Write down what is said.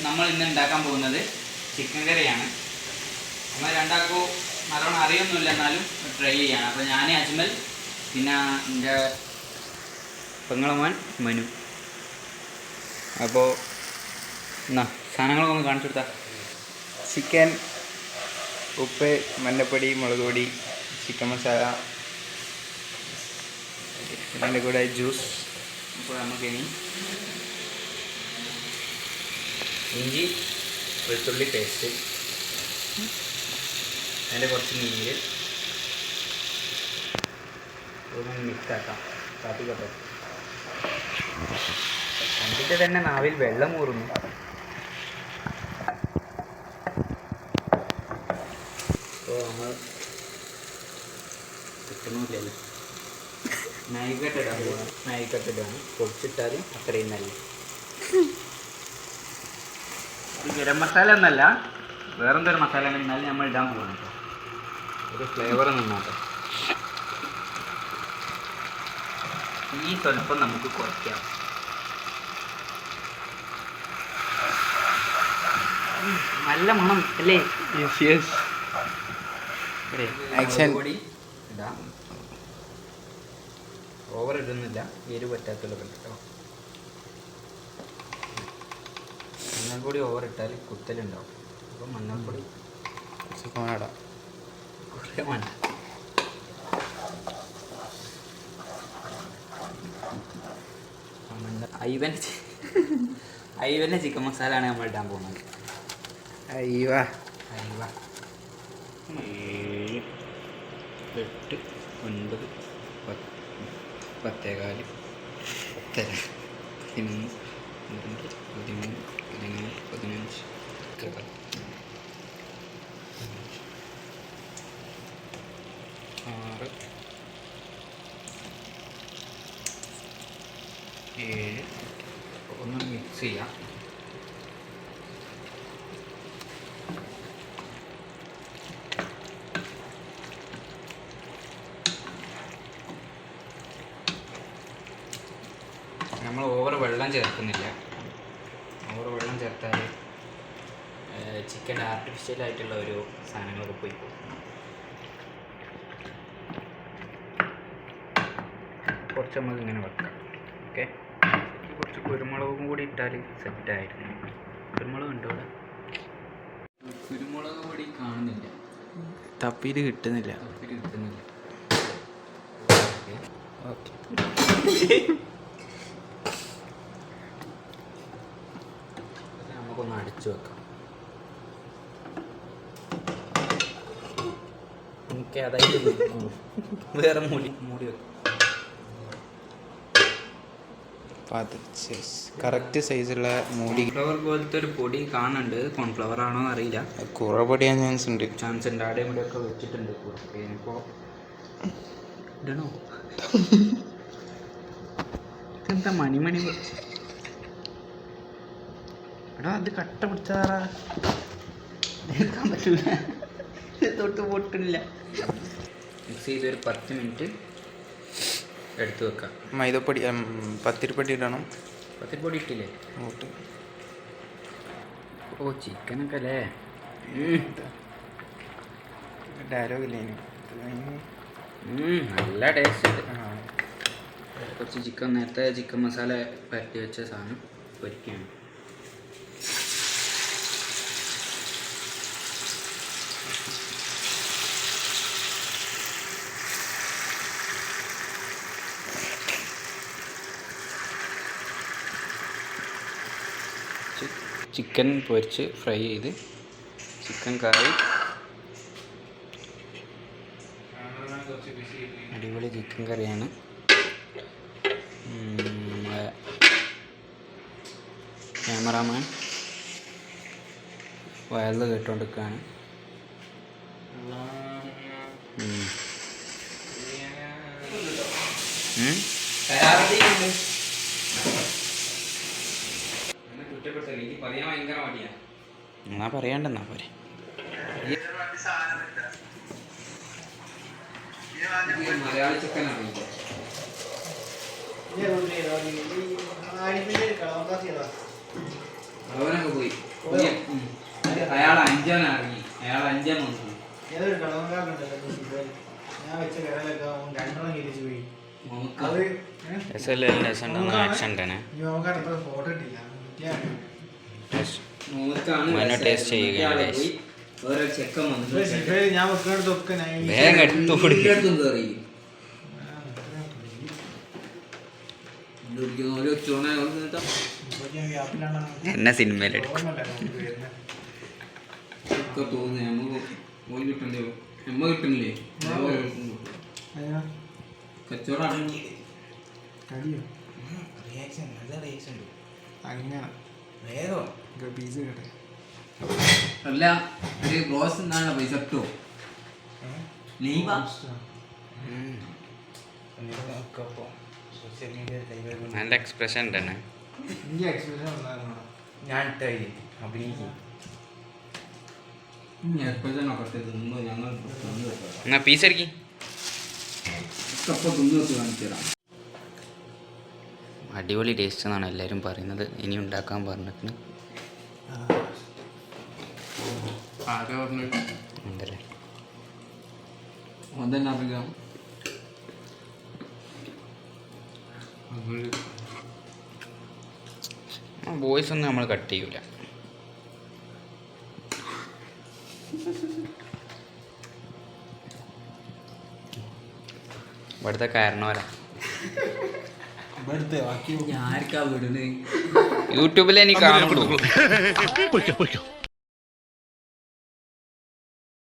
നമ്മൾ ഇന്ന് ഉണ്ടാക്കാൻ പോകുന്നത് ചിക്കൻ കറിയാണ്. നമ്മൾ രണ്ടാൾക്കും നല്ലോണം അറിയൊന്നുമില്ല, എന്നാലും ട്രൈ ചെയ്യാണ്. അപ്പോൾ ഞാൻ അജ്മൽ, പിന്നെ എൻ്റെ പെങ്ങളമോൻ മനു. അപ്പോൾ എന്നാ സാധനങ്ങളൊക്കെ ഒന്ന് കാണിച്ചു കൊടുത്താൽ. ചിക്കൻ, ഉപ്പ്, മഞ്ഞപ്പൊടി, മുളക് പൊടി, ചിക്കൻ മസാല, അതിൻ്റെ കൂടെ ജ്യൂസ്. അപ്പോൾ നമുക്ക് ഇനി ഇഞ്ചി വെളുത്തുള്ളി പേസ്റ്റ്, അതിൻ്റെ കുറച്ച് നീര് ഒന്ന് മിക്സാക്കാം. കാട്ടിക്കോട്ടെ, കണ്ടിട്ട് തന്നെ നാവിൽ വെള്ളം ഊറുന്നു. അപ്പോൾ നമ്മൾ കിട്ടുന്നില്ലല്ലോ. നായിക്കട്ടിടാൻ പോകണം. നായിക്കട്ടിടാണ് പൊടിച്ചിട്ടാൽ അത്രയും നല്ല. ഇത് ഗരം മസാല ഒന്നല്ല, വേറെന്തൊരു മസാല എന്നാലും നമ്മൾ ഇടാൻ പോകണം കേട്ടോ, ഒരു ഫ്ലേവർ നിന്നാട്ടെ. ഈ സ്വല്പം നമുക്ക് കുറയ്ക്കാം. നല്ല മണം അല്ലേ? കൂടി ഇടാം. ഓവർ ഇടുന്നില്ല, എരിവ് പറ്റാത്തുള്ള കേട്ടോ. മഞ്ഞൾപ്പൊടി ഓവർ ഇട്ടാൽ കുത്തലുണ്ടാവും. അപ്പോൾ മഞ്ഞൾപ്പൊടി കുറേ മഞ്ഞ. ഐവൻ്റെ ചിക്കൻ മസാല ആണ് നമ്മൾ ഇടാൻ പോകുന്നത്. 7, 8, 9, 10, 10, 11, 12, 13, 14, 15, 16, 17. ഒന്ന് മിക്സ് ചെയ്യാം. നമ്മൾ ഓവർ വെള്ളം ചേർക്കുന്നില്ല. ഓവർ വെള്ളം ചേർത്താൽ ചിക്കൻ്റെ ആർട്ടിഫിഷ്യലായിട്ടുള്ള ഒരു സാധനങ്ങളൊക്കെ പോയി പോകും. കുറച്ച് നമുക്ക് ഇങ്ങനെ വെക്കാം. ഓക്കെ, കുറച്ച് കുരുമുളകും കൂടി ഇട്ടാൽ സെറ്റായിരുന്നു. കുരുമുളക് ഉണ്ടോ ഇവിടെ? കുരുമുളക് പൊടി കാണുന്നില്ല, തപ്പിയിൽ കിട്ടുന്നില്ല. ഓക്കെ, നമുക്കൊന്ന് അടിച്ചു വെക്കാം. എനിക്ക് അതായത് വേറെ മൂടി വെക്കാം. കറക്റ്റ് സൈസുള്ള മൂടി. കോൺഫ്ലവർ പോലത്തെ ഒരു പൊടി കാണുന്നുണ്ട്, കോൺഫ്ലവർ ആണോ അറിയില്ല. കുറ പൊടിയാൻ ചാൻസ് ഉണ്ട്. ആടെയും കൂടെ ഒക്കെ വെച്ചിട്ടുണ്ട്. ഇപ്പോൾ ഇടണോ? ഇതെന്താ മണി എടാ, അത് കട്ട പിടിച്ചാറാ, കേൾക്കാൻ പറ്റില്ല, തൊട്ട് പൊട്ടില്ല. മിക്സ് ചെയ്ത് ഒരു 10 മിനിറ്റ് എടുത്ത് വെക്കാം. മൈദപ്പൊടി, പത്തിരിപ്പൊടി ഇടണം. പത്തിരിപ്പൊടി ഇട്ടില്ലേ? ഓ, ചിക്കനൊക്കെ അല്ലേ. ഡയലോഗില്ലേ? നല്ല ടേസ്റ്റ് ഉണ്ട്. കുറച്ച് ചിക്കൻ, നേരത്തെ ചിക്കൻ മസാല പരട്ടി വെച്ച സാധനം പൊരിക്കുകയാണ്. ചിക്കൻ പൊരിച്ച് ഫ്രൈ ചെയ്ത് ചിക്കൻ കറി. അടിപൊളി ചിക്കൻ കറിയാണ്. ക്യാമറാമാൻ വയറിൽ കേട്ടുകൊണ്ടിരിക്കുകയാണ്. എന്നാ പറയാണ്ടെന്നാ പോരെ. മലയാളി ചിക്കൻ അറിയില്ല. അവനൊക്കെ പോയി. അയാൾ അഞ്ചാണ് ഇറങ്ങി, അയാൾ അഞ്ചാൻ വന്നു. ഏതൊരു കളവങ്കാരനുണ്ടല്ലോ ശിവൻ, ഞാൻ വെച്ച കടലൊക്കെ രണ്ടെണ്ണം തിരിച്ചു പോയി. അത് ഫോട്ടോ ഇട്ടില്ല. ടേസ്റ്റ് ചെയ്യുകയാണ് ഓരോ ചെക്കൻ വന്നു. ഞാൻ വെക്കുന്നിടത്തൊക്കെ വേഗം എടുത്തു എല്ലായിടത്തും കയറി ഓരോ ചുണ എന്നെ സിനിമയിലെടുക്കും. ഒക്കെ തോന്നുന്നു നമുക്ക് പോയി കിട്ടണ്ടേ, നമ്മ കിട്ടണില്ലേ കച്ചവടം അല്ല ഒരു ഗ്രോസ് എന്നാണ് പൈസ കിട്ടുമോ? നല്ല എക്സ്പ്രഷൻ തന്നെ. ഞാൻ അഭിനയിക്കും. എന്നാ പീസ് അടിക്കി. അടിപൊളി ടേസ്റ്റ് എന്നാണ് എല്ലാവരും പറയുന്നത്. ഇനി ഉണ്ടാക്കാൻ പറഞ്ഞിട്ട് ഉണ്ടല്ലേ. വോയിസ് ഒന്നും നമ്മൾ കട്ട് ചെയ്യൂല. ഇവിടുത്തെ കാരണവരാ. ആർക്കാ വിടുന്നത്? യൂട്യൂബിൽ എനിക്ക് കാണുള്ളൂ.